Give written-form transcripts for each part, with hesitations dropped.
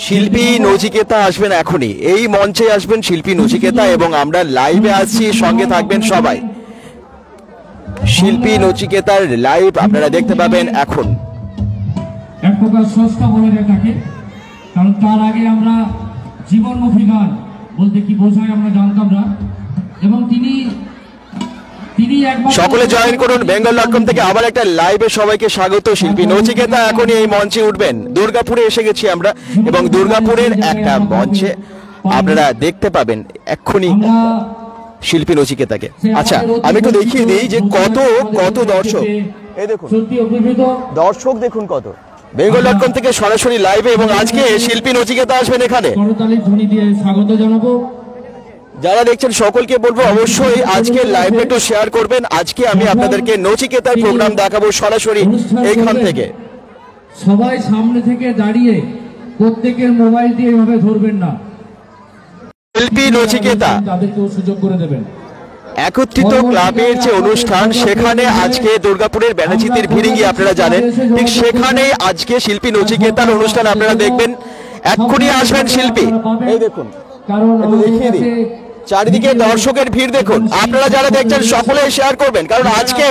শিল্পী নচিকেতা আসবেন এখনই, এই মঞ্চে আসবেন শিল্পী নচিকেতা এবং আমরা লাইভে আসছি, সঙ্গে থাকবেন সবাই। শিল্পী নচিকেতার লাইভ আপনারা দেখতে পাবেন এখন। এক প্রকার স্রষ্টা বলে থাকে, কারণ তার আগে আমরা জীবনমুখী গান বলতে কি বোঝায় আমরা জানতাম না, এবং তিনি সকলে জয়েন করুন bengal.com থেকে। আবার একটা লাইভে সবাইকে স্বাগত। শিল্পী নচিকেতা এখনই এই মঞ্চে উঠবেন। দুর্গাপুরে এসে গেছি আমরা এবং দুর্গাপুরের একটা মঞ্চে আপনারা দেখতে পাবেন এক্ষুনি শিল্পী নচিকেতাকে। আচ্ছা, আমি একটু দেখিয়ে দিই যে কত কত দর্শক, এই দেখুন দর্শক, দেখুন কত। bengal.com থেকে সরাসরি লাইভে, এবং আজকে শিল্পী নচিকেতা আসবেন এখানে। স্বাগত জানাবো। যারা দেখছেন সকলকে বলবো অবশ্যই আজকে লাইভ একটু শেয়ার করবেন। আজকে আমি আপনাদেরকে নচিকেতার প্রোগ্রাম দেখাবো সরাসরি এইখান থেকে। সবাই সামনে থেকে দাঁড়িয়ে প্রত্যেকের মোবাইল দিয়ে এভাবে ধরবেন না। শিল্পী নচিকেতা তাদেরকেও সুযোগ করে দেবেন। একত্রিত ক্লাবের যে অনুষ্ঠান, সেখানে আজকে দুর্গাপুরের ব্যানার্জিতির ভিড়িঙ্গি আপনারা জানেন, ঠিক সেখানে আজকে শিল্পী নচিকেতার অনুষ্ঠান আপনারা দেখবেন। এক্ষুনি আসবেন শিল্পী। এই দেখুন, একটু দেখিয়ে দিই চারিদিকে দর্শকের ভিড় দেখুন। আপনারা যারা দেখছেন সকলে শেয়ার করবেন, কারণ আজকে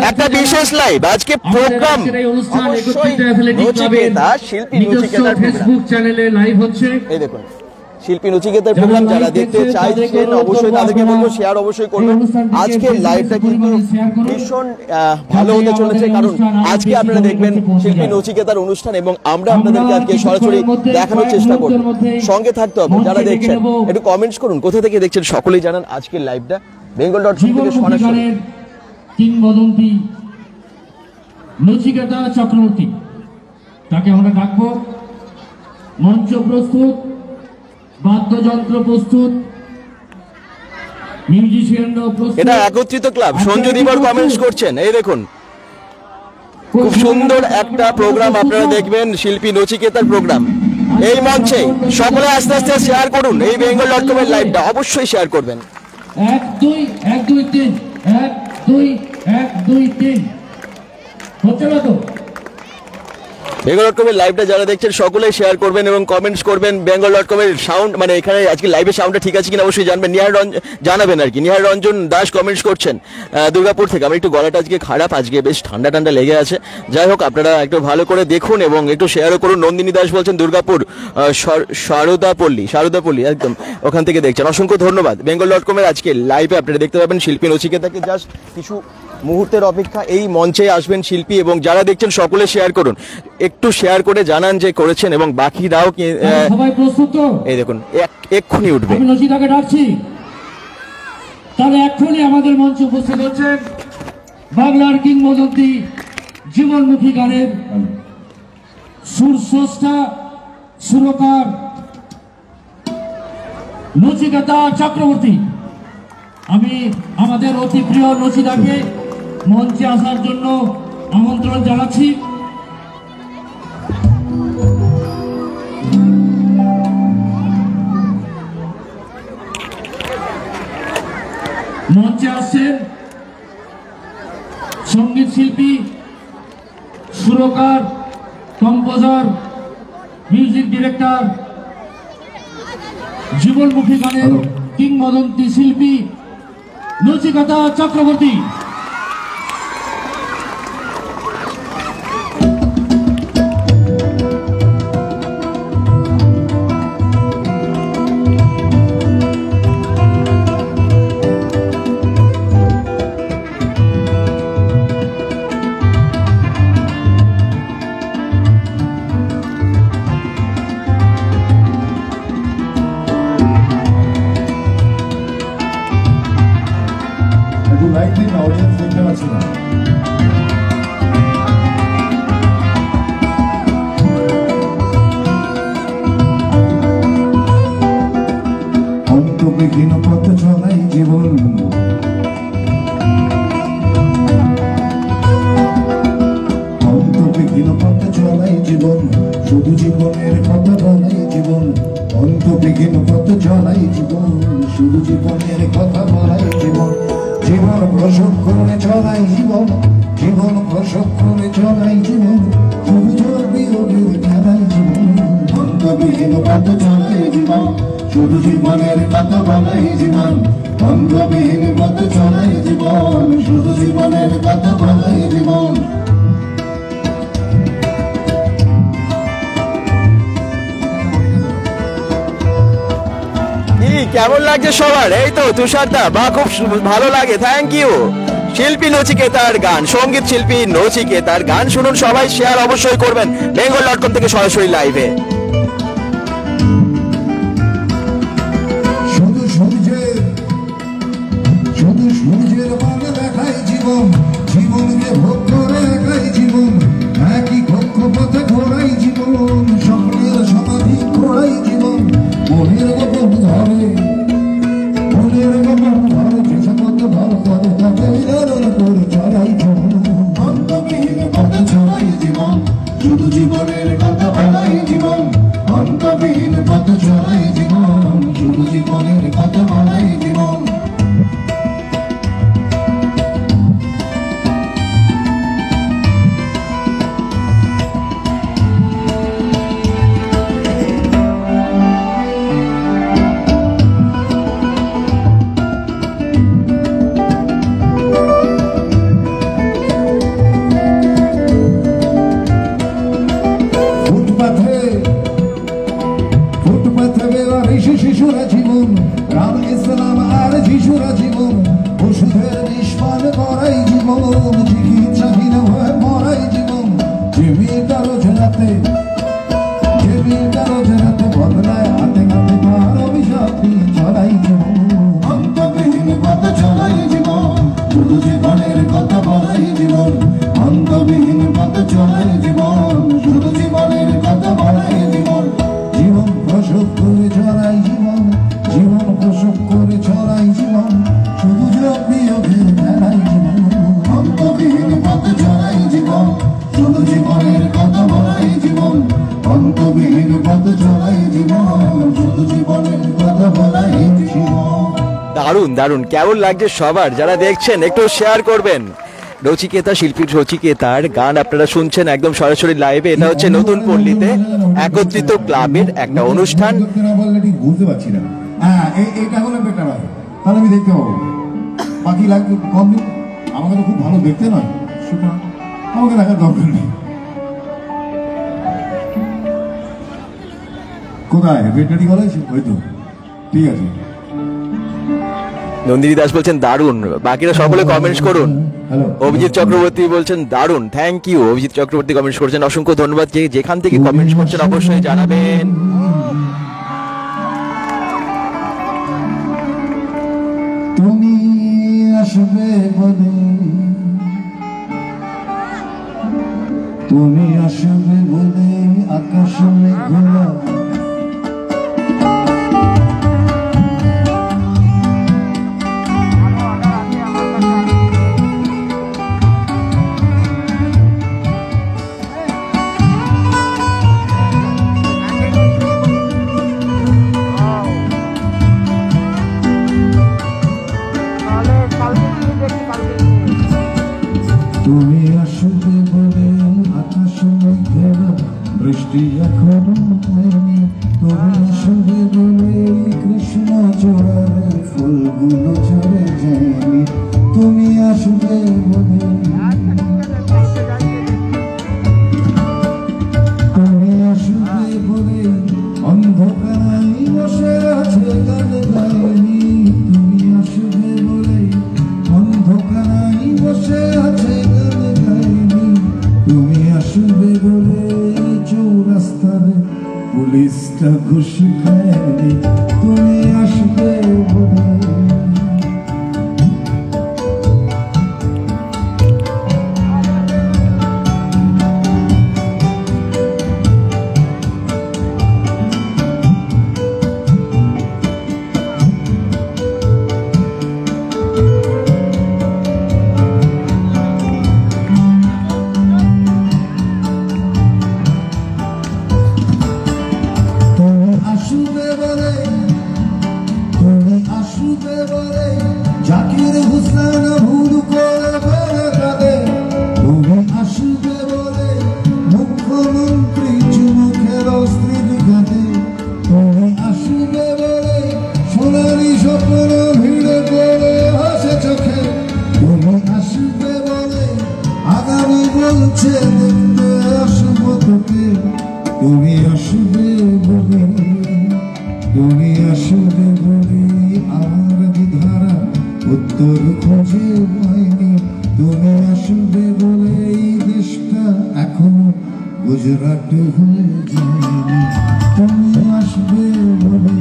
একটা বিশেষ লাইভ, আজকে প্রোগ্রাম নচিকেতা শিল্পী নচিকেতার ফেসবুক চ্যানেলে লাইভ হচ্ছে। এই দেখুন শিল্পী নচিকেতার প্রোগ্রাম যারা দেখতে চাইছেন অবশ্যই তাদেরকে বলবো শেয়ার অবশ্যই করবেন। আজকে লাইভটা কিন্তু ভীষণ ভালো হতে চলেছে, কারণ আজকে আপনারা দেখবেন শিল্পী নচিকেতার অনুষ্ঠান এবং আমরা আপনাদেরকে আজকে সরাসরি দেখানোর চেষ্টা করব। সঙ্গে থাকতে হবে। যারা দেখছেন একটু কমেন্টস করুন, কোথা থেকে দেখছেন সকলেই জানান। আজকের লাইভটা bengal.com থেকে সরাসরি। কিংবদন্তি নচিকেতা চক্রবর্তী, তাকে আমরা ডাকবো। মঞ্চ প্রস্তুত, বাদ্যযন্ত্র প্রস্তুত, মিউজিশিয়ানরাও প্রস্তুত। এটা একত্রিত ক্লাব সঞ্জু দিবর কমেন্টস করছেন। এই দেখুন খুব সুন্দর একটা প্রোগ্রাম আপনারা দেখবেন, শিল্পী নচিকেতার প্রোগ্রাম। এই মঞ্চে সকলে আস্তে আস্তে শেয়ার করুন। এই bengal.com এর লাইভটা অবশ্যই শেয়ার করবেন। 1 2 1 2 3 1 2 1 2 3 হচ্ছে না তো? bengal.com এর লাইভটা যারা দেখছেন সকলেই শেয়ার করবেন এবং কমেন্টস করবেন। bengal.com এর সাউন্ড, মানে এখানে আজকে লাইভের সাউন্ডটা ঠিক আছে কিনা অবশ্যই জানবেন। জানাবেন আর কি। নিহার রঞ্জন দাস কমেন্টস করছেন দুর্গাপুর থেকে। আমার একটু গলাটা আজকে খারাপ, আজকে বেশ ঠান্ডা ঠান্ডা লেগে আছে। যাই হোক, আপনারা একটু ভালো করে দেখুন এবং একটু শেয়ারও করুন। নন্দিনী দাস বলছেন দুর্গাপুর শারদাপল্লী একদম ওখান থেকে দেখছেন। অসংখ্য ধন্যবাদ। bengal.com এর আজকে লাইভে আপনারা দেখতে পাবেন শিল্পী নচিকেতাকে। জাস্ট কিছু মুহূর্তের অপেক্ষা, এই মঞ্চে আসবেন শিল্পী এবং যারা দেখছেন সকলে শেয়ার করুন। একটু শেয়ার করে জানান যে করেছেন এবং বাকিরাও সবাই প্রস্তুত তো? এই দেখুন এক্ষুনি উঠবে। আমি নচিতাকে ডাকছি, তাহলে এক্ষুনি আমাদের মঞ্চে উপস্থিত হচ্ছেন বাংলার কিংবদন্তি জীবনমুখী গানের সুরস্রষ্টা, সুরকার নচিকেতা চক্রবর্তী। আমি আমাদের অতি প্রিয় নচিতাকে মঞ্চে আসার জন্য আমন্ত্রণ জানাচ্ছি। মঞ্চে আসছেন সঙ্গীত শিল্পী, সুরকার, কম্পোজার, মিউজিক ডিরেক্টর, জীবনমুখী গানের কিংবদন্তি শিল্পী নচিকেতা চক্রবর্তী। বিভিন্ন পথ চলাই জীবন, বিভিন্ন পথ চলাই জীবন, শুধু জীবনের কথা বলাই জীবন। অন্তবিহীন পথ চলাই জীবন, শুধু জীবনের কথা বলাই জীবন। জীবন প্রশিক্ষণে চলাই জীবন, জীবন প্রশিক্ষণে চলাই জীবন। শুধু চলবি বিয়োগের খেলায় জীবন অন্তবিহীন পথ চলাই জীবন শুধু জীবনের কথা বলাই জীবন অন্তবিহীন পথ চলাই জীবন শুধু জীবনের কথা বলাই জীবন কেমন লাগছে সবার? এই তো তুষারদা, বা খুব ভালো লাগে, থ্যাংক ইউ। শিল্পী নচিকেতার গান, সঙ্গীত শিল্পী নচিকেতার গান শুনুন সবাই, শেয়ার অবশ্যই করবেন bengal.com থেকে সরাসরি লাইভে। শুধু সূর্যের মানে দেখাই জীবন জীবনকে ভোগ করে একাই জীবন একই কক্ষপথে ঘোরাই জীবন স্বপ্নের সমাধি ঘোরাই জীবন মনের গোপন ধরে চেষ্টা করতে ভালো করে তাকে নিরন করে চড়াই জীবন অন্তবিহীন পথে চড়াই জীবন শুধু জীবনের কথা বলাই জীবন অন্তবিহীন পথে চড়াই জীবন শুধু জীবনের কথা বলাই জীবন শিশুরা জীবন রাম ইসলাম আর যিশুরা জীবন ওষুধের নিষ্পান করাই জীবন চিকিৎসাহীন হয়ে মরাই জীবন যে মেয়েটারও জেলাতে বদলায় হাতে হাতে তার অভিশাপ দিয়ে চলাই জীবন অন্তবিহীন পথ চলাই জীবন শুধু জীবনের কথা বলাই জীবন অন্তবিহীন পথ চলাই জীবন শুধু জীবনের কথা বলাই জীবন জীবন প্রসব করে চড়াই জীবন জীবন প্রসব করে চড়াই জীবন শুধু বিয়োগের খেলাই জীবন অন্তবিহীন পথ চড়াই জীবন শুধু জীবনের কথা বলাই জীবন অন্তবিহীন পথ চড়াই জীবন শুধু জীবনের কথা বলাই জীবন। দারুণ দারুণ, কেমন লাগছে সবার? যারা দেখছেন একটু শেয়ার করবেন। নচিকেতা, শিল্পী নচিকেতার গান আপনারা শুনছেন একদম সরাসরি লাইভে। এটা হচ্ছে নতুন পল্লীতে একত্রিত ক্লাবের একটা অনুষ্ঠান। বুঝতে পারছি না, হ্যাঁ এটা হলো বেটার হয়, তাহলে আমি দেখতে পাবো। বাকি লাগবে কম দিন, আমাকে তো খুব ভালো দেখতে নয়, সুতরাং আমাকে দেখার দরকার নেই। কোথায় বেটারি কলেজ? ওই তো, ঠিক আছে। নন্দিনী দাস বলছেন দারুণ, বাকিরা সকলে কমেন্টস করুন। অভিজিৎ চক্রবর্তী বলছেন দারুণ, thank you. Abhijit Chakraborty comments করছেন, অসংখ্য ধন্যবাদ। যেখান থেকে কমেন্টস করছেন অবশ্যই জানাবেন। তুমি আসবে বলে, তুমি আসবে বলে আকাশ মেঘলা তুমি আসবে বলে আকাশ মেঘলা বৃষ্টি এখনো হয়নি তুমি আসবে বলে কৃষ্ণ চূড়ার ফুলগুলো ঝরে যায়নি তুমি আসবে বলে তুমি আসবে বলে অন্ধকারাই বসে আছে গান গায়নি তুমি আসবে বলে অন্ধকারাই বসে আছে গান গায়নি তুমি আসবে বলে চৌরাস্তার পুলিশটা ঘুষ খায়নি তুমি আসবে বলে আসবে হয়ে যায়নি তুমি আসবে বলে।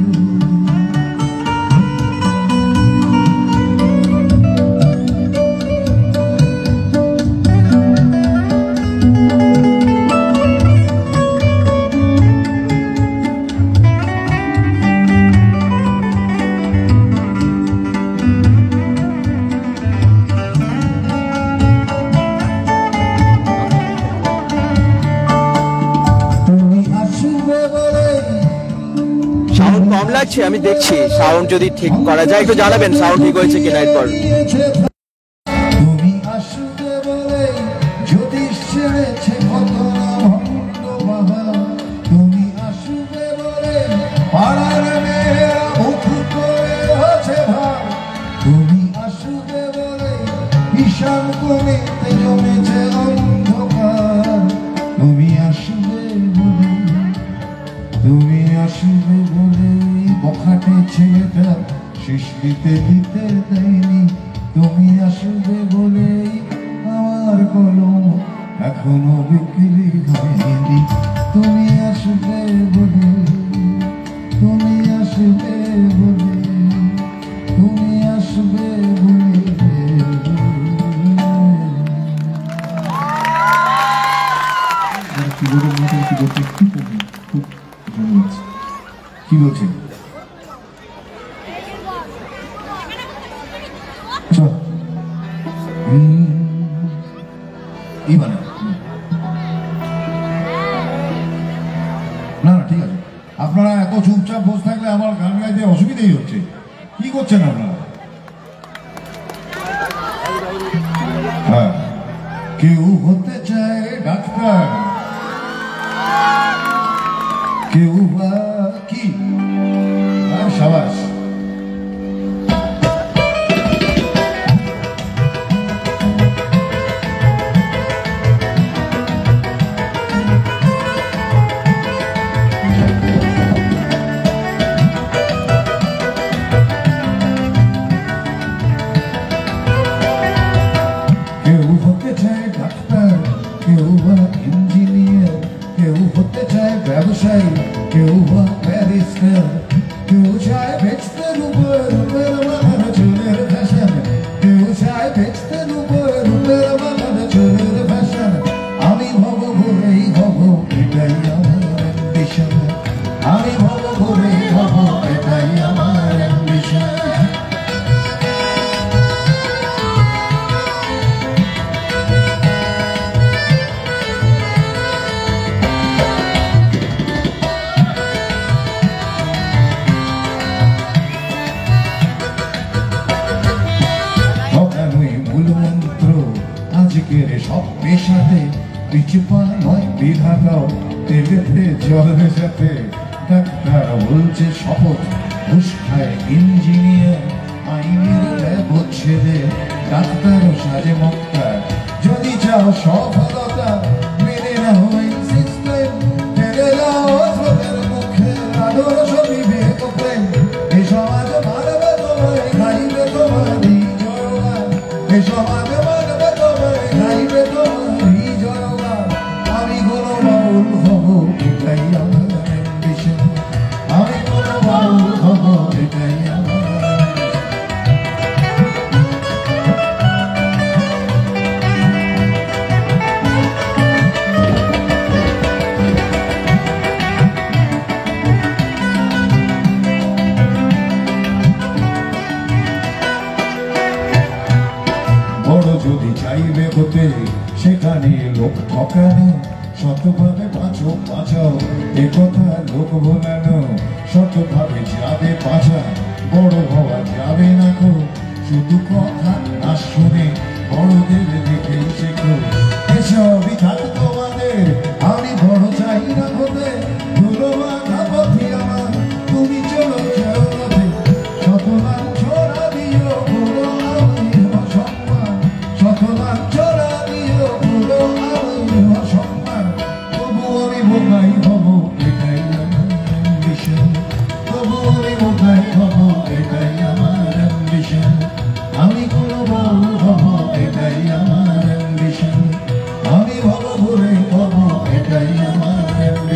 সাউন্ড কম লাগছে, আমি দেখছি সাউন্ড যদি ঠিক করা যায় একটু জানাবেন সাউন্ড ঠিক হয়েছে কিনা এরপর। তুমি আসবে বলে যদি ছেড়েছে কত না ভণ্ড বাবা, তুমি আসবে বলে পাড়ার মেয়েরা মুখ করে আছে ভাব, তুমি আসবে বলে ঈশান কোণেতে জমেছে অন্ধকার, তুমি আসবে বলে, তুমি আসবে বলে বখাটে ছেলেটা শেষ দিতে দিতে দেয়নি, তুমি আসবে বলে আমার কলম এখনো বিক্রি হয়নি, তুমি আসবে বলে, তুমি আসবে বলে, তুমি আসবে বলে। কি বলছেন? না না ঠিক আছে, আপনারা এত চুপচাপ বসে থাকলে আমার গান গাইতে অসুবিধাই হচ্ছে। কি করছেন আপনারা? হ্যাঁ, কেউ হতে চায় ডাক্তার, কেউ বা কি, সাবাস। কেউ হতে চায় ডাক্তার, কেউ বা ইঞ্জিনিয়ার, কেউ হতে চায় ব্যবসায়ী, কেউ বা ব্যারিস্টার, কেউ চায় বেচতে রূপের রূপের বাগানে চুলের ফ্যাশন, কেউ চায় বেচতে রূপের রূপের বাগানে চুলের ফ্যাশন। আমি ভব ঘুরেই ভব, এটাই আমার অ্যাম্বিশন, আমি ভব ঘুরেই ভব, এটাই আমার অ্যাম্বিশন। আজকের সব পেশাতে পিছু পা নয় বিধাতাও তেলেতে জল মেশাতে, ডাক্তার বলছে শপথ, ঘুষ খায় ইঞ্জিনিয়ার, আইনের ল্যাব ছেড়ে ডাক্তারও সাজে মক্তার। যদি চাও সফলতা মেনে নাও এই সিস্টেম, টেনে নাও স্রোতের মুখে আদর্শ বিবেক প্রেম, এ সমাজ মানবে তোমায়, গাইবে তোমারই জয়গান, এ সমাজ মানবে তোমায়, গাইবে তোমারই জয়গান। আমি কোনো বাউল হব, এটাই আমার অ্যাম্বিশন, আমি কোনো বাউল হব, এটাই আমার। বড় যদি চাইবে হতে সেখানে লোক ঠকানো, শতভাবে বাঁচো বাঁচাও এ কথা লোক বলানো, শতভাবে যাবে বাঁচা বড় হওয়া যাবে না কো, শুধু কথা না শুনে বড়দের দেখে শেখো। এসবই থাক তোমাদের, আমি বড় চাই না হতে, ধুলো মাথা পথি আমার, তুমি চলো চলতে, শতমান ছোড়া দিও বড় আমি অসম্মান, শতমান ছোড়া দিও বড় আমি অসম্মান। তবু আমি বোকাই হব, এটাই আমার অ্যাম্বিশন, তবু আমি বোকাই হব, এটাই আমার অ্যাম্বিশন, আমি কোনো বড় হব, এটাই আমার অ্যাম্বিশন, আমি ভব ঘুরে হব, এটাই আমার অ্যাম্বিশন।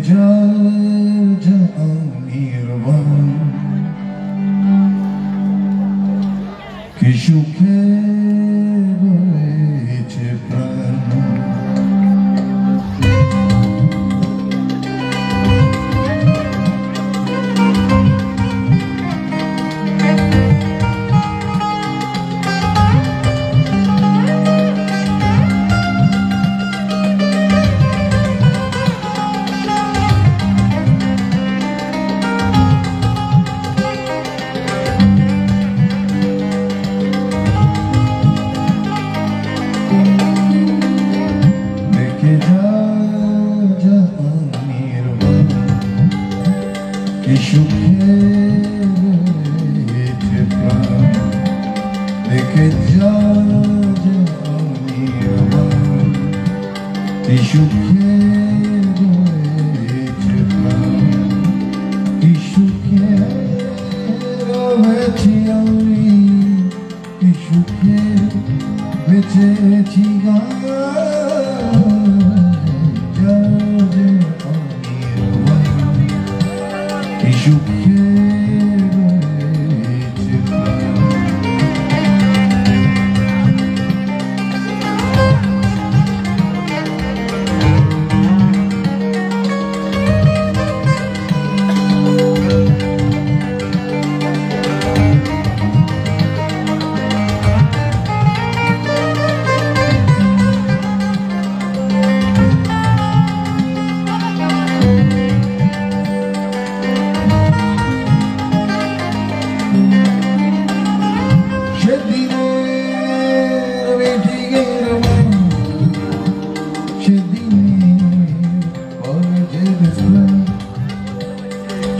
যায় নির্বাণ কি সুখে রয়েছে প্রাণ কি সুখে রয়েছে প্রাণ দেখে যা নির্বাণ কি সুখে রয়েছে প্রাণ কি সুখে রয়েছি আমি কি সুখে বেঁচেছি সুখে রয়েছে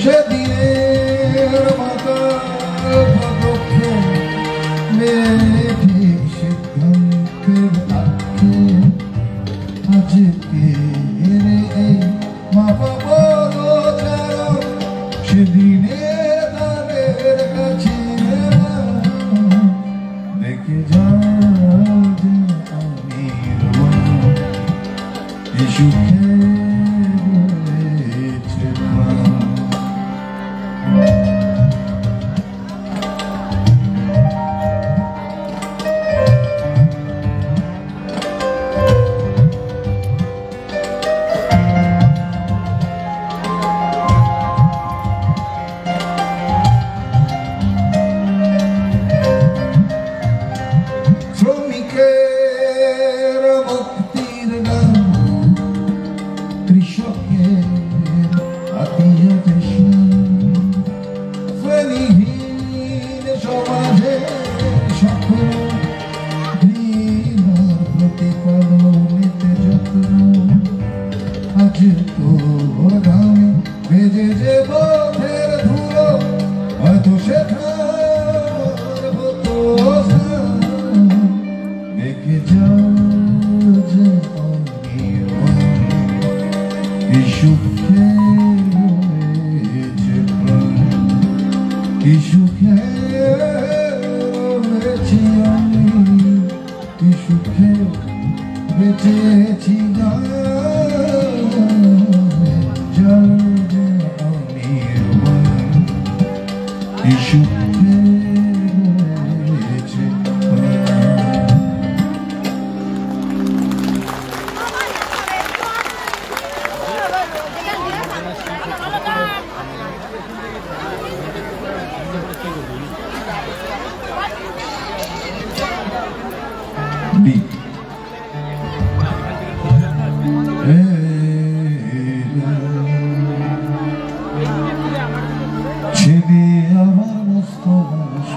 সেদিনের মাতার পদক্ষে মেঘে সিদ্ধান্তের আখে আজকে এই মাপা বলো সেদিনের তাদের কাছে দেখে যা আমি সুখে রয়েছে প্রাণ শ্রমিকের মুক্তির গান কৃষকের আত্মীয় শ্রেণীহীন সমাজে সকল ঘৃণার প্রতিপালনিতে যত্ন আজ তোর গামে ভেজে যে পথের ধুলো হয়তো সেখানে হতো দেখে যাও যে কি সুখে রয়েছে প্রাণ কি সুখে রয়েছি আমি কি সুখে বেঁচেছি কি সুখে রয়েছে ছেড়ে আমার মস্ত মানুষ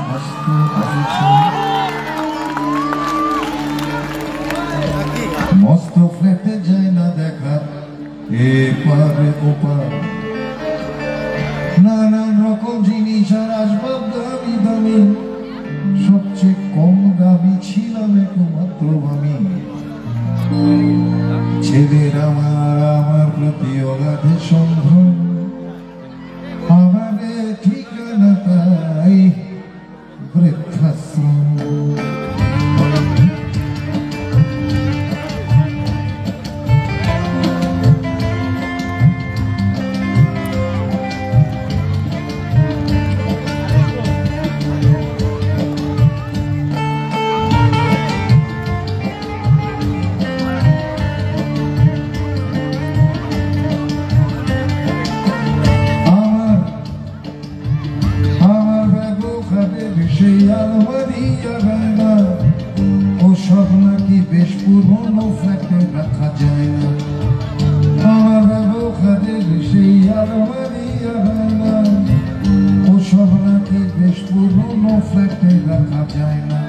মস্ত ফ্ল্যাটে যায় না দেখা এপারে ওপার নানান রকম জিনিস আর আসবাব দামি দামি সবচেয়ে কম দামি ছিলাম একমাত্র আমি ছেলের আমার প্রতি অগাধে সম্ভ্রম আমাদের ঠিকানা তাই বৃদ্ধাশ্রম আগায় না, ও সব নাকি বেশ পুরনো ফ্ল্যাটে রাখা যায় না। আমার ব্যবহারের সেই আলমারি আগায় না, ও সব নাকি বেশ পুরনো ফ্ল্যাটে রাখা যায় না।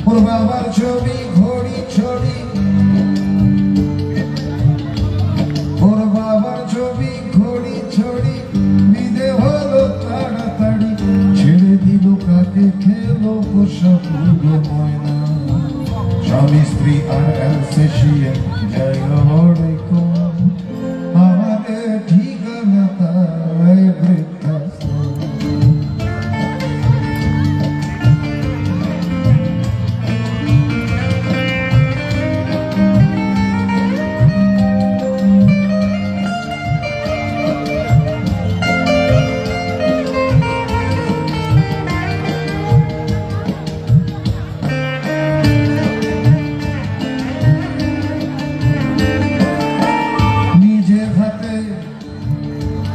ওর বাবার ছবি ঘড়ি ছড়ি, ওর বাবার ছবি ঘড়ি ছড়ি বিদে হলো তাড়াতাড়ি, ছেড়ে দিল কাকে খেলো পোষা পুরো ময়না। স্বামী স্ত্রী আর অ্যালসেশিয়ান জায়গা বড়ই কম, আমাদের ঠিকানা তাই বৃদ্ধাশ্রম।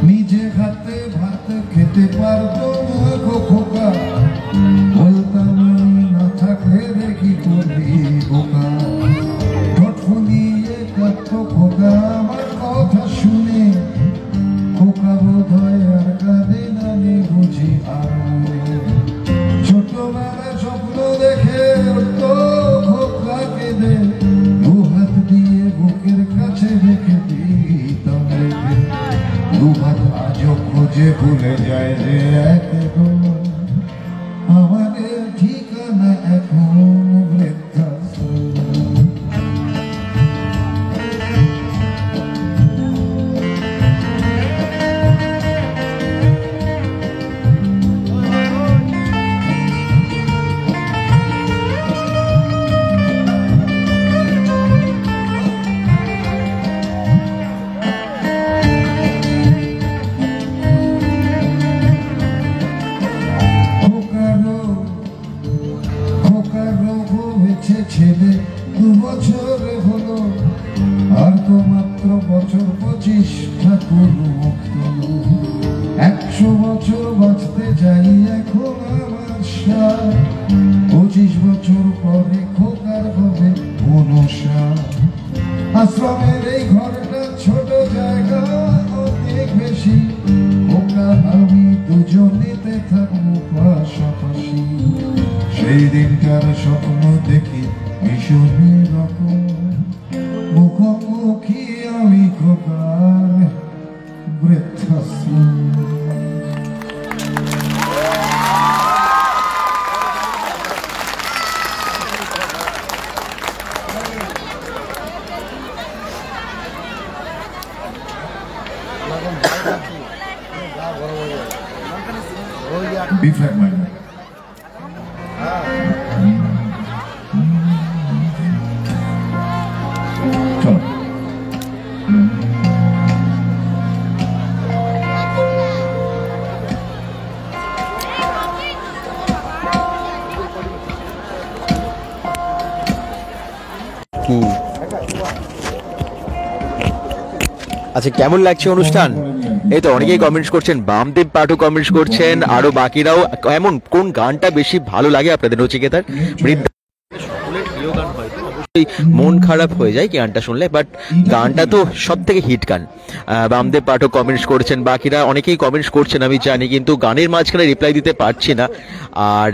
নিজে হাতে ভাত খেতে পারতো না খোকা, বলতাম আমি না থাকলে দেখি করবি বোকা। ঠোঁট ফুলিয়ে কাঁদতো খোকা আমার কথা শুনে, খোকা বোধ হয় আর কাঁদে না নে বুঝি আর। ছোটবেলায় স্বপ্ন দেখে উঠতো খোকা কেঁদে, দু হাত দিয়ে বুকের কাছে রেখে দিতাম রেখে। দুহাত আজও খোঁজে ভুলে যায় যে একদম, আমাদের ঠিকানা এখন বৃদ্ধাশ্রম। ছেলে 2 বছরে হলো, আর তো মাত্র বছর 25 ঠাকুর মুক্ত। 100 বছর বাঁচতে যাই এখন আমার সাথ, 25 বছর পরে খোকার হবে 59। আশ্রমের এই ঘরটা ছোট জায়গা অনেক বেশি, খোকা আমি দুজনেতে থাকবো পাশাপাশি। সেই দিনকার স্বপ্ন দেখি ভীষণ রকম, মুখোমুখি আমি খোকার বৃদ্ধাশ্রম। B flat minor. চলো। আচ্ছা, কেমন লাগছে অনুষ্ঠান? এই তো অনেকেই কমেন্টস করছেন, বামদেব পাঠক কমেন্টস করছেন, আরো বাকিরাও। এমন কোন গানটা বেশি ভালো লাগে আপনাদের নচিকেতার? সকলের প্রিয় গান হয়তো অবশ্যই মন খারাপ হয়ে যায় গানটা শুনলে, বাট গানটা তো সব থেকে হিট গান। বামদেব পাঠক কমেন্টস করছেন, বাকিরা অনেকেই কমেন্টস করছেন আমি জানি, কিন্তু গানের মাঝখানে রিপ্লাই দিতে পারছি না। আর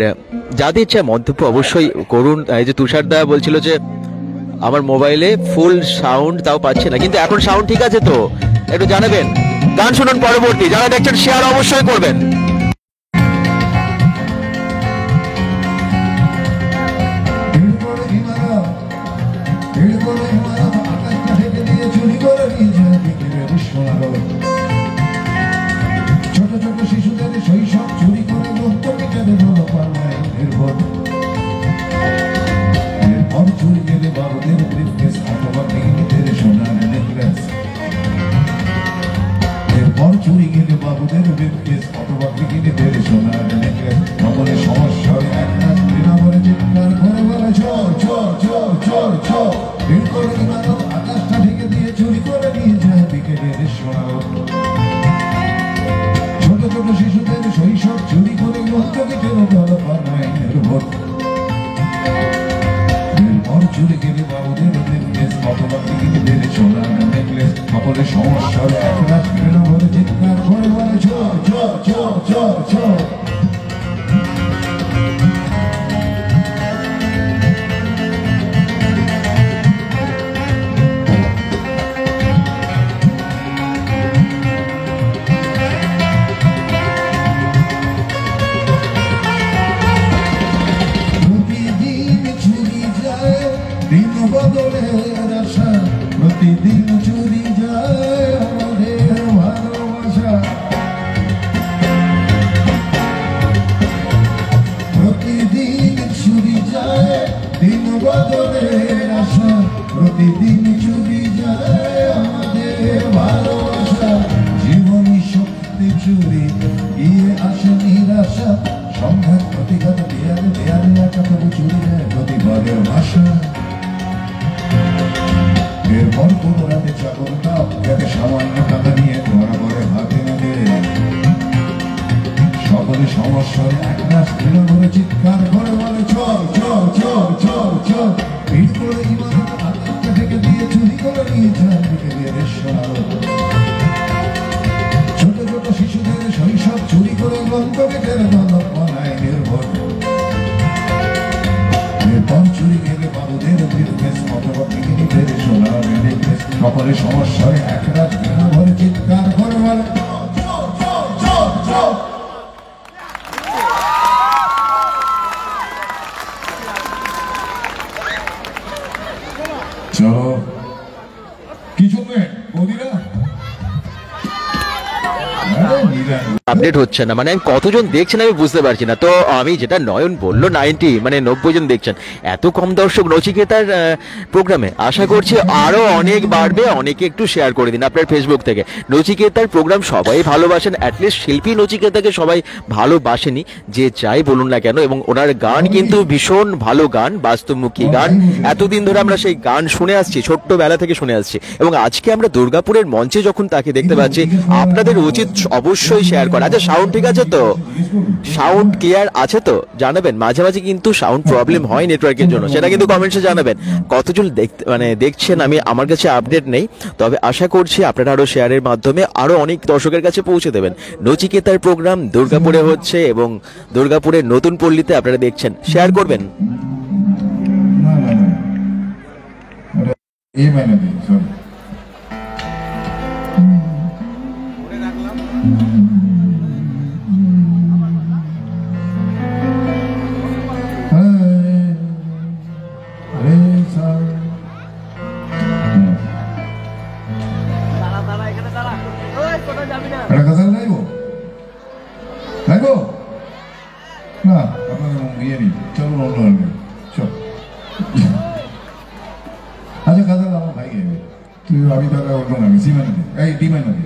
যাদের ইচ্ছা মন্তব্য অবশ্যই করুন। এই যে তুষারদা বলছিল যে আমার মোবাইলে ফুল সাউন্ড তাও পাচ্ছে না, কিন্তু এখন সাউন্ড ঠিক আছে তো একটু জানাবেন। গান শুনুন পরবর্তী, যারা দেখছেন শেয়ার অবশ্যই করবেন। ছোট ছোট শিশুদের শৈশব চুরি করে এরপর চুরি গেলে বাবুদের ব্রিফকেস অথবা মেয়েদের সোনার নেকলেস। এরপর চুরি গেলে বাবুদের ব্রিফকেস অথবা চল প্রতিদিন চুরি যায় আমাদের ভালোবাসা প্রতিদিন চুরি যায় দিন বদলের আশা প্রতিদিন চুরি যায় আমাদের ভালোবাসা জীবনী শক্তি চুরি গিয়ে আসে নিরাশা সংঘাত প্রতিঘাত দেয়ালে দেয়ালে একা তবু চুরি যায় প্রতিবাদের ভাষা এরপর কোনো রাতে চাকর তাপ যাতে সামান্য টাকা নিয়ে ধরা পড়ে হাতে নাতে সকলে সমস্যায় এক নাচ ধীরে ধরে চিৎকার করে বলে চল চল চল চল চল পিঠ করে ইমারত হাতে থেকে দিয়ে চুরি করে নিয়ে যায় দিকে দিয়ে দেশ শোনালো ছোট ছোট শিশুদের শৈশব চুরি করে গন্তব্যের দলক বানায় নির্ভর এরপর চুরি গেলে বাবুদের বিরুদ্ধে মতবাদের সোনার সকলে সমস্যায় এক রাত ঘৃণা ভরে চিৎকার করে বলে চলো কি শুনবে বৌদিরা আপডেট হচ্ছে না, মানে কতজন দেখছেন আমি বুঝতে পারছি না। তো আমি যেটা নয়ন বললো 90 মানে 90 জন দেখছেন, এত কম দর্শক নচিকেতার প্রোগ্রামে, আশা করছি আরো অনেক বাড়বে। অনেকে একটু শেয়ার করে দিন আপনার ফেসবুক থেকে। নচিকেতার প্রোগ্রাম সবাই ভালোবাসেন, অ্যাটলিস্ট শিল্পী নচিকেতাকে সবাই ভালোবাসেনি যে যাই বলুন না কেন, এবং ওনার গান কিন্তু ভীষণ ভালো গান, বাস্তবমুখী গান। এতদিন ধরে আমরা সেই গান শুনে আসছি, ছোট্টবেলা থেকে শুনে আসছি, এবং আজকে আমরা দুর্গাপুরের মঞ্চে যখন তাকে দেখতে পাচ্ছি, আপনাদের উচিত অবশ্যই শেয়ার করা। আচ্ছা, সাউন্ড ঠিক আছে তো? সাউন্ড ক্লিয়ার আছে তো? জানাবেন। মাঝে মাঝে কিন্তু সাউন্ড প্রবলেম হয় নেটওয়ার্কের জন্য, সেটা কিন্তু কমেন্টসে জানাবেন। কতজন দেখছেন আমি, আমার কাছে আপডেট নেই, তবে আশা করছি আপনারা আরো শেয়ারের মাধ্যমে আরো অনেক দর্শকের কাছে পৌঁছে দেবেন। নচিকেতার প্রোগ্রাম দুর্গাপুরে হচ্ছে, এবং দুর্গাপুরের নতুন পল্লীতে আপনারা দেখছেন, শেয়ার করবেন। আচ্ছা কাজল আমার ভাই গেবে, তুই আমি তাহলে অন্য নামি সিমানে দে, এই ডিমানে দে।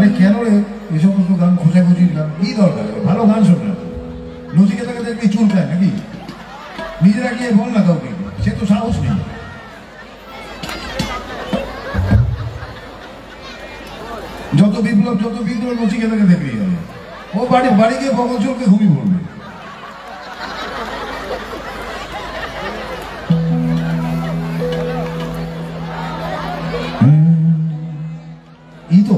আরে কেন রে এই সমস্ত গান খোঁজাখুঁজির গান কি দরকার? ভালো গান শোন না। নচিকেতাকে দেখবি চুলকায় নাকি? নিজেরা গিয়ে বল না কাউকে, সে তো সাহস নেই। যত বিপ্লব নচিকেতাকে দেখবি গেল, ও বাড়ি গিয়ে বগল চলকে ঘুমিয়ে পড়বে। ই তো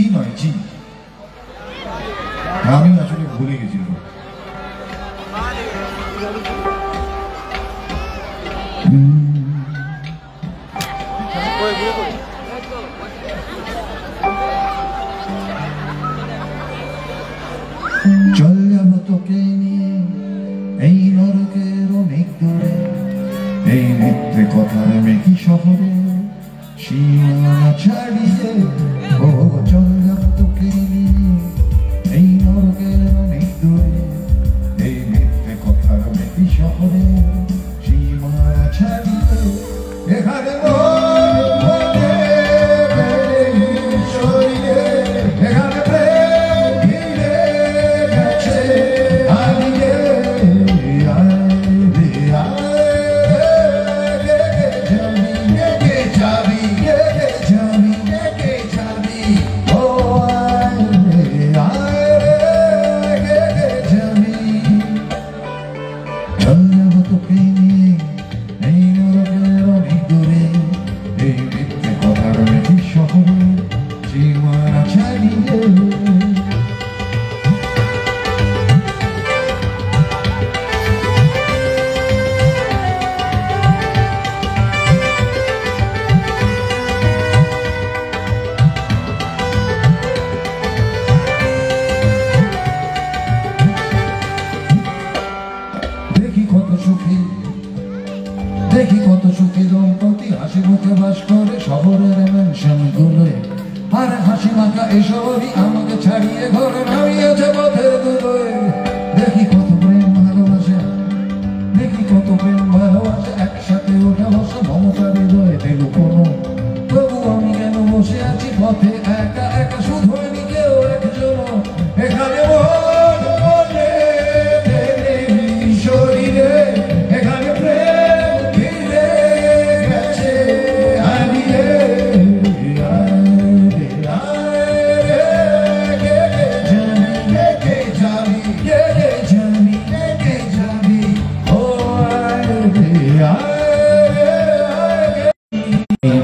ই নয় জি, আমি আসলে ভুলে গেছিলাম। চল যাব তোকে নিয়ে এই নরকের অনেক দূরে, এই মিথ্যে কথার মেকি শহরে সীমানা ছাড়িয়ে। ও চল যাব তোকে নিয়ে এই নরকের অনেক দূরে, এই মিথ্যে কথার মেকি শহরে সীমানা ছাড়িয়ে। এখানে এখানে প্রেম ঘিরে গেছে, হারিয়ে দেখি কত সুখী দম্পতি হাসি মুখে বাস করে শহরের ম্যানশন গুলোয়, আর হাসি মাখা এসবই আমাকে ছাড়িয়ে ঘরে নামিয়েছে পথের দুলোয়। দেখি কত প্রেম ভালোবাসা, দেখি কত প্রেম ভালোবাসা একসাথে ওঠা বসা মমতার হৃদয়ে দেব কোনো, তবু আমি কেন বসে আছি পথে একা একা, শুধু আমি কেউ একজন। এখানে শরীরে এখানে প্রেম ঘিরে গেছে, হারিয়ে যাবি ও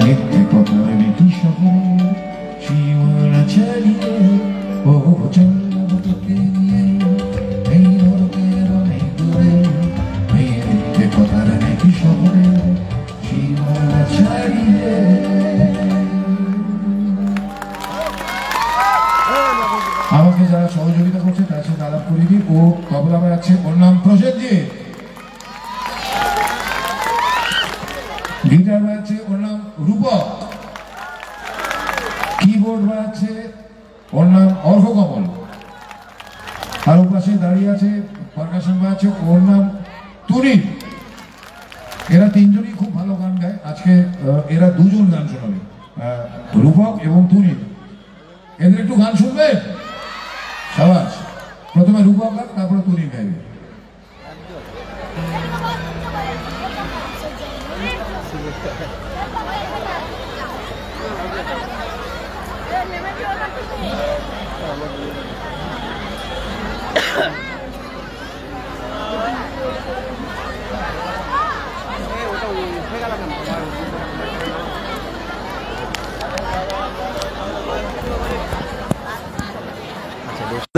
মিথ্যে কথার মেকি শহরে সীমানা ছাড়িয়ে। ও চল তোকে নিয়ে এই নরকের অনেক দূরে, এই মিথ্যে কথার মেকি শহরে সীমানা ছাড়িয়ে। আমাকে যারা সহযোগিতা করছে তার সাথে আলাপ করিয়ে দিই। ও তবলা বাজাচ্ছে, ওর নাম প্রসেনজিৎ। গিটার বাজাচ্ছে, ওর নাম রূপক। কিবোর্ড বাজাচ্ছে, ওর নাম অর্ঘকমল। আর ওর পাশে দাঁড়িয়ে আছে পারকাশন বাজাচ্ছে, ওর নাম তুরিন। এরা তিনজনই খুব ভালো গান গায়। আজকে এরা দুজন গান শোনাবে, রূপক এবং তুরিন। এদের একটু গান শুনবেন? সাবাস। প্রথমে রূপক গান, তারপরে তুরিন গাইবে।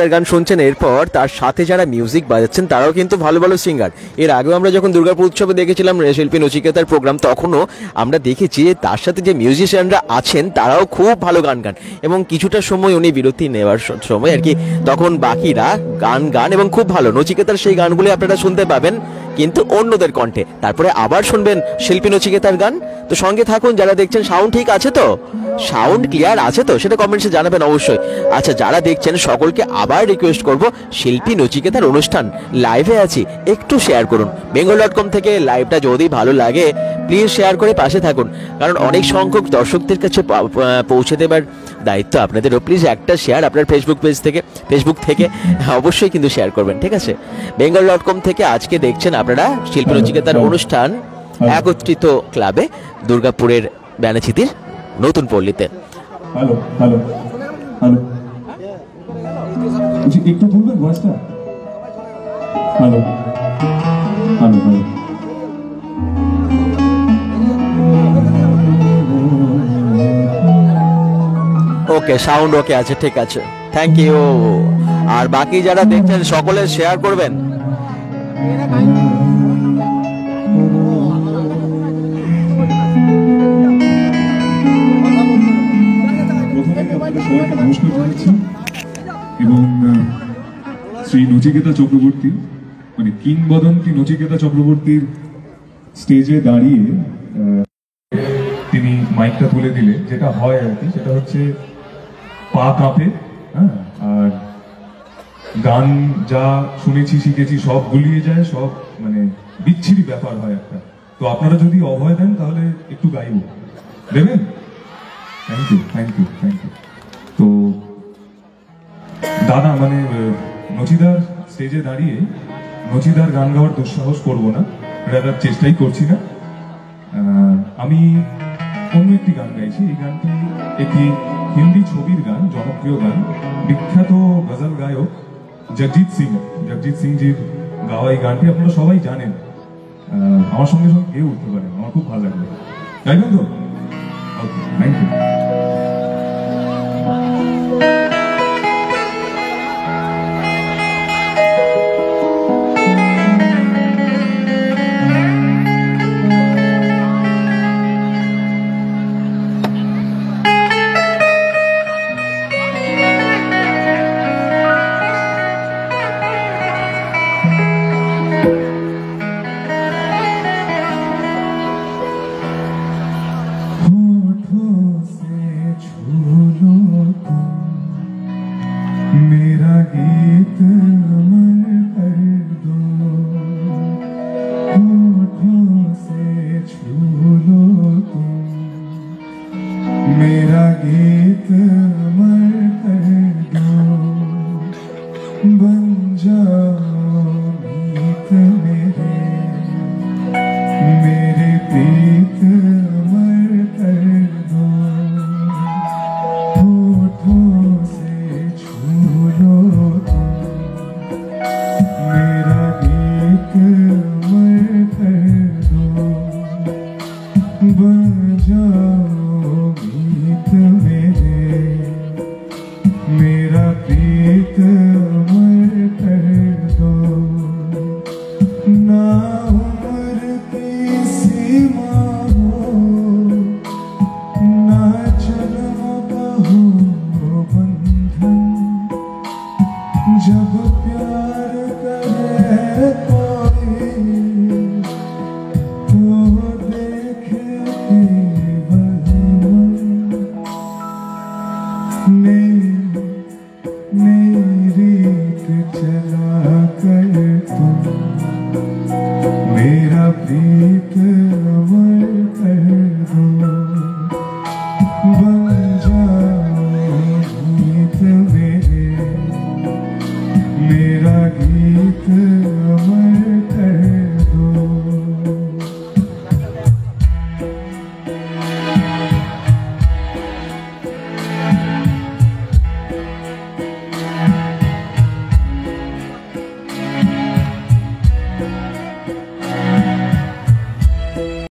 তার গান শুনছেন, এরপর তার সাথে যারা মিউজিক বাজাচ্ছেন তারাও কিন্তু ভালো ভালো সিঙ্গার। এর আগেও আমরা যখন দুর্গাপুর উৎসবে দেখেছিলাম শিল্পী নচিকেতার প্রোগ্রাম, তখনও আমরা দেখেছি যে তার সাথে যে মিউজিশিয়ানরা আছেন তারাও খুব ভালো গান গান, এবং কিছুটা সময় উনি বিরতি নেওয়ার সময় আর কি তখন বাকিরা গান এবং খুব ভালো নচিকেতার সেই গানগুলি আপনারা শুনতে পাবেন কিন্তু অন্যদের কণ্ঠে। তারপরে আবার শুনবেন শিল্পী নচিকেতার গান। তো সঙ্গে থাকুন, যারা দেখছেন সাউন্ড ঠিক আছে তো, সাউন্ড ক্লিয়ার আছে তো, সেটা কমেন্টসে জানাবেন অবশ্যই। আচ্ছা, যারা দেখছেন সকলকে আবার রিকোয়েস্ট করব, শিল্পী নচিকেতার অনুষ্ঠান লাইভে আছি, একটু শেয়ার করুন। bengal.com থেকে লাইভটা যদি ভালো লাগে প্লিজ শেয়ার করে পাশে থাকুন, কারণ অনেক সংখ্যক দর্শকদের কাছে পৌঁছে দেবার দায়িত্ব আপনাদেরও। প্লিজ একটা শেয়ার আপনার ফেসবুক থেকে অবশ্যই কিন্তু শেয়ার করবেন, ঠিক আছে? bengal.com থেকে আজকে দেখছেন আপনারা শিল্পী নচিকেতার অনুষ্ঠান একত্রিত ক্লাবে, দুর্গাপুরের ব্যানাচিতির নতুন পল্লীতে। হ্যালো হ্যালো হ্যালো, একটু তুলবেন ভয়েসটা। হ্যালো হ্যালো হ্যালো, ওকে, সাউন্ড ওকে আছে, ঠিক আছে, থ্যাংক ইউ। আর বাকি যারা দেখছেন সকলে শেয়ার করবেন। সবাইকে নমস্কার জানাচ্ছি, এবং শ্রী নচিকেতা চক্রবর্তী, মানে কিংবদন্তি নচিকেতা চক্রবর্তীর স্টেজে দাঁড়িয়ে তিনি মাইকটা তুলে দিলে যেটা হয় আর কি, সেটা হচ্ছে পা কাঁপে, হ্যাঁ, আর গান যা শুনেছি শিখেছি সব গুলিয়ে যায়, সব মানে বিচ্ছিরি ব্যাপার হয় একটা। তো আপনারা যদি অভয় দেন তাহলে একটু গাইব, দেবেন? Thank you thank you thank you. তো দাদা, মানে নচিদার স্টেজে দাঁড়িয়ে নচিদার গান গাওয়ার দুঃসাহস করবো না, এটা চেষ্টাই করছি না। আমি অন্য একটি গান গাইছি। এই গানটি একটি হিন্দি ছবির গান, জনপ্রিয় গান, বিখ্যাত গজল গায়ক জগজিৎ সিংজির গাওয়া এই গানটি আপনারা সবাই জানেন। আমার সঙ্গে সঙ্গে গেয়ে উঠতে পারেন, আমার খুব ভালো লাগবে। গাইবেন তো? ওকে, থ্যাংক ইউ। मेरा गीत अमर कर दो, होठों से छू लो तुम, मेरा गीत अमर कर दो, बन जाओ मीत मेरे प्रीत अमर कर दो, होठों से छू लो तुम, मेरा गीत अमर कर दो, बन जाओ गीत मेरा प्रीत अमर कर दो, ना उम्र की सीमा हो, ना जन्म का हो बंधन, जब प्यार करे कोई तो देखे केवल नई रीत चला कर तुम, मेरा प्रीत अमर कर दो, बन जाओ गीत मेरा